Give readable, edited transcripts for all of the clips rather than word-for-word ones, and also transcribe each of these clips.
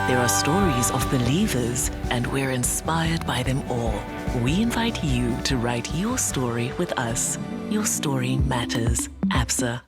There are stories of believers, and we're inspired by them all. We invite you to write your story with us. Your story matters. ABSA.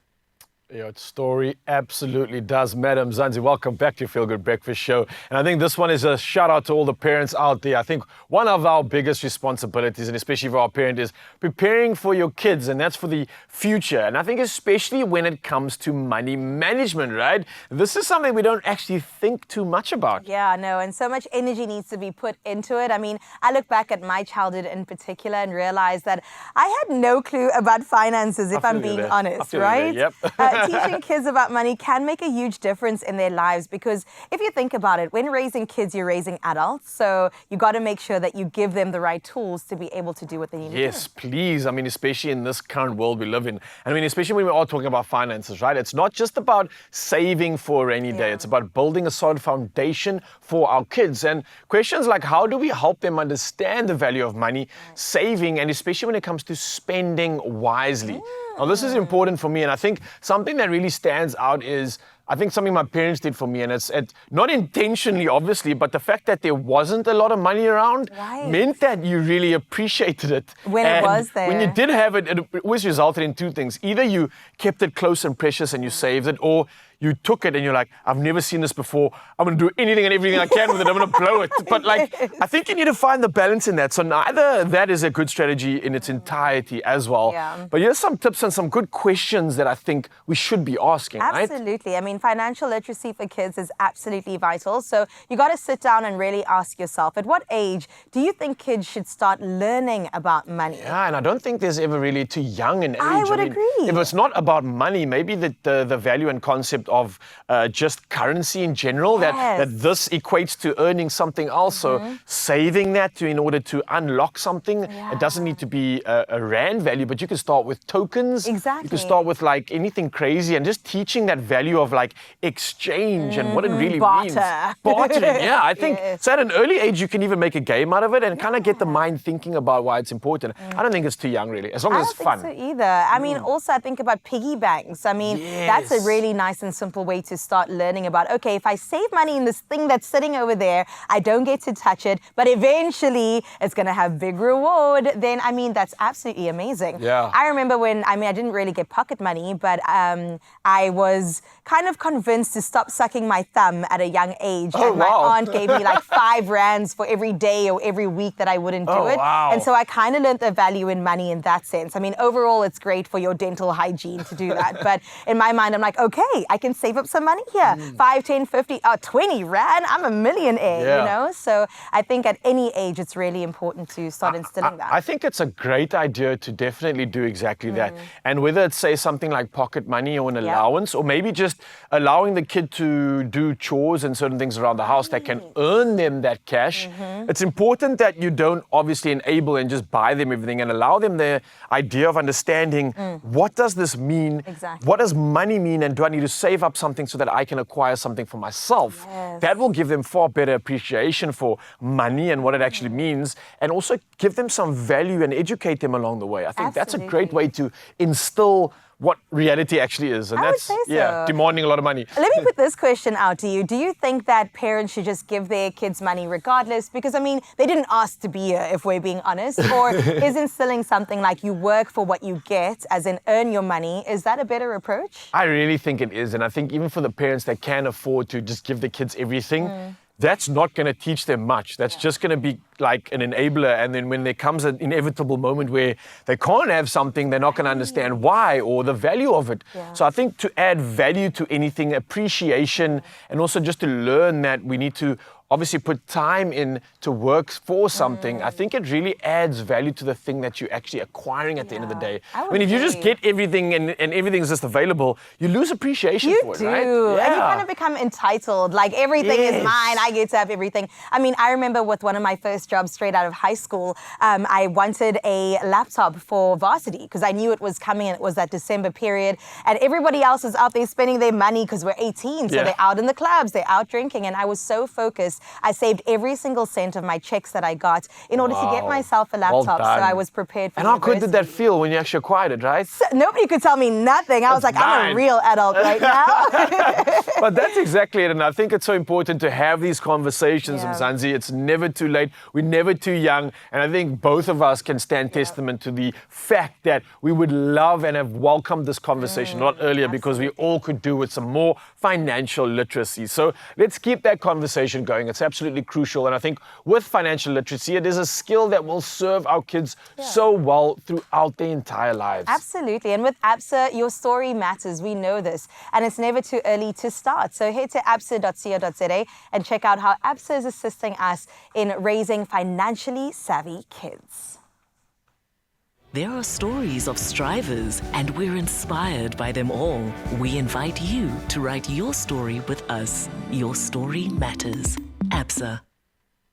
Your story absolutely does matter. Mzansi, welcome back to your Feel Good Breakfast Show. And I think this one is a shout out to all the parents out there. I think one of our biggest responsibilities, and especially for our parent, is preparing for your kids, and that's for the future. And I think especially when it comes to money management, right? This is something we don't actually think too much about. Yeah, no, and so much energy needs to be put into it. I mean, I look back at my childhood in particular and realize that I had no clue about finances, if I'm being honest, right? Yep. Teaching kids about money can make a huge difference in their lives, because if you think about it, when raising kids, you're raising adults. So you got to make sure that you give them the right tools to be able to do what they need to do. Yes, please. I mean, especially in this current world we live in. I mean, especially when we are talking about finances, right? It's not just about saving for a rainy day. It's about building a solid foundation for our kids. And questions like, how do we help them understand the value of money, saving, and especially when it comes to spending wisely? Now, this is important for me, and I think something that really stands out is, I think something my parents did for me, and it's not intentionally, obviously, but the fact that there wasn't a lot of money around meant that you really appreciated it. When it was there. When you did have it, it always resulted in two things. Either you kept it close and precious and you saved it, or you took it and you're like, I've never seen this before. I'm going to do anything and everything I can with it. I'm going to blow it. But like, I think you need to find the balance in that. So neither that is a good strategy in its entirety as well. Yeah. But here's some tips and some good questions that I think we should be asking, right? Absolutely. I mean, financial literacy for kids is absolutely vital. So you got to sit down and really ask yourself, at what age do you think kids should start learning about money? Yeah, and I don't think there's ever really too young an age. I would agree. If it's not about money, maybe the value and concept of just currency in general, that this equates to earning something else. So saving that in order to unlock something. It doesn't need to be a rand value, but you can start with tokens. Exactly. You can start with like anything crazy, and just teaching that value of like exchange and what it really means. Bartering. Yeah, I think so at an early age you can even make a game out of it and kind of get the mind thinking about why it's important. I don't think it's too young really, as long as it's fun. I don't think so either. I mean, also I think about piggy banks. I mean, that's a really nice and simple way to start learning about, okay, if I save money in this thing that's sitting over there, I don't get to touch it, but eventually it's going to have big reward, then, I mean, that's absolutely amazing. Yeah. I remember when, I didn't really get pocket money, but I was kind of convinced to stop sucking my thumb at a young age. And my aunt gave me like 5 rands for every day or every week that I wouldn't do it. And so I kind of learned the value in money in that sense. I mean, overall, it's great for your dental hygiene to do that. But in my mind, I'm like, okay, I can save up some money here. 5, 10, 50, 20 rand, I'm a millionaire, you know? So I think at any age, it's really important to start instilling that. I think it's a great idea to definitely do exactly that. And whether it's, say, something like pocket money or an allowance, or maybe just allowing the kid to do chores and certain things around the house that can earn them that cash, it's important that you don't obviously enable and just buy them everything, and allow them the idea of understanding what does this mean? Exactly. What does money mean? And do I need to save up something so that I can acquire something for myself? That will give them far better appreciation for money and what it actually means, and also give them some value and educate them along the way. I think that's a great way to instill what reality actually is. And that's demanding a lot of money. Let me put this question out to you. Do you think that parents should just give their kids money regardless? Because, I mean, they didn't ask to be here, if we're being honest. Or is instilling something like you work for what you get, as in earn your money, is that a better approach? I really think it is. And I think even for the parents that can afford to just give the kids everything, that's not going to teach them much. That's just going to be like an enabler. And then when there comes an inevitable moment where they can't have something, they're not going to understand why or the value of it. So I think to add value to anything, appreciation, and also just to learn that we need to obviously put time in to work for something, I think it really adds value to the thing that you're actually acquiring at the end of the day. I mean, if you just get everything and everything's just available, you lose appreciation for it, right? You do. And you kind of become entitled, like everything is mine, I get to have everything. I mean, I remember with one of my first jobs straight out of high school, I wanted a laptop for varsity because I knew it was coming and it was that December period. And everybody else is out there spending their money because we're 18. So they're out in the clubs, they're out drinking. And I was so focused business. I saved every single cent of my checks that I got in order to get myself a Well laptop, so done. I was prepared for And how good did that university. feel when you actually acquired it, right? So nobody could tell me nothing. I was like, I'm Nine. a real adult right now. But that's exactly it. And I think it's so important to have these conversations, Yeah. Mzansi. It's never too late. We're never too young. And I think both of us can stand testament to the fact that we would love and have welcomed this conversation a lot earlier, because we all could do with some more financial literacy. So let's keep that conversation going. It's absolutely crucial. And I think with financial literacy, it is a skill that will serve our kids so well throughout their entire lives. Absolutely. And with ABSA, your story matters. We know this. And it's never too early to start. So head to absa.co.za and check out how ABSA is assisting us in raising financially savvy kids. There are stories of strivers, and we're inspired by them all. We invite you to write your story with us. Your story matters. ABSA.